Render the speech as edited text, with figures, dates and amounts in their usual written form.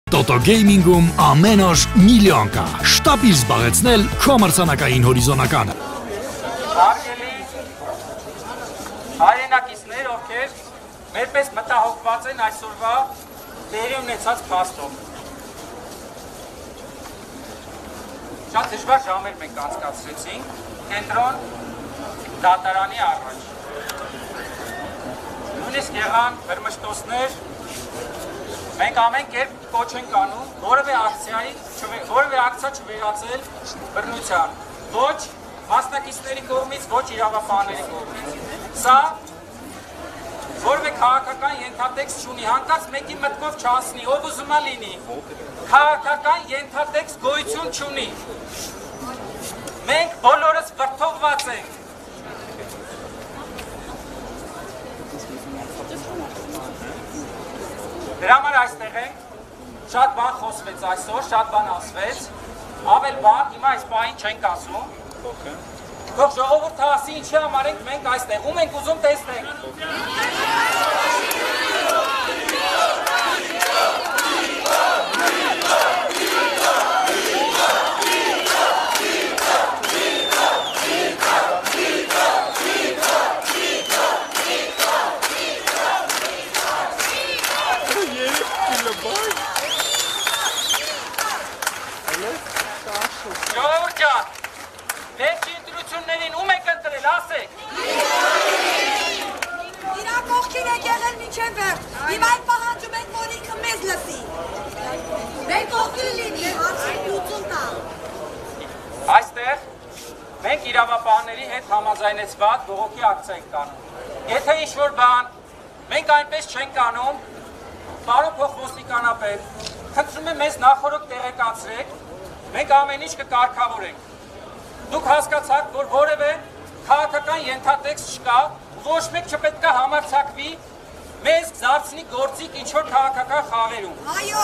Տոտո գեյմինգում ամեն օր միլիոն կա։ Շտապիր զբաղեցնել քո մրցանակային հորիզոնականը։ Հարգելի հայրենակիցներ, ովքեր մերպես մտահոգված են այսօրվա տեղի ունեցած փաստով։ Շատ դժվար ժամեր մենք անցկացրեցինք կենտրոն դատարանի առաջ։ Նույնիսկ եղան բռմշտոցներ, մենք ամեն կերպ կոչ ենք անում որևէ ակցիա չվերածել բռնության, ոչ մասնակիցների կողմից, ոչ իրավապահների կողմից։ Սա որևէ քաղաքական ենթատեքստ չունի, հանկարծ մեկի մտքով չանցնի, ով ուզում է լինի, քաղաքական ենթատեքստ գոյություն չունի։ Մենք բոլորս վրդովված ենք։ Դրա համար այստեղ ենք, շատ բան խոսվեց այսօր, շատ բան ասվեց, ավել բան, հիմա այս պահին չենք ասում։ Թող ժողովուրդը ասի ինչի համար ենք մենք այստեղ, ում ենք ուզում տեսնենք։ Ժողովուրդ ջան, վերջի ընտրություններին ում եք ընտրել, ասեք։ Իրա կողքին եք եղել մինչև վերջ, հիմա էլ պահանջում ենք, որ ինքը մեզ լսի։ Մեր կողքին լինի, հարցին լուծում տա։ Այստեղ մենք իրավապահների հետ համաձայնեցված բողոքի ակցիա ենք կանում։ Եթե ինչ-որ բան մենք այնպես չենք անում, պարոն փոխոստիկանապետ, խնդրում եմ մեզ նախօրոք տեղեկացրեք, մենք ամեն ինչ կկարգավորենք։ Դուք հասկացաք, որ որևէ քաղաքական ենթատեքստ չկա, ոչ մեկ չպետք է համարձակվի մեզ զարթնի գործիք ինչ-որ քաղաքական խաղերում։ Այո։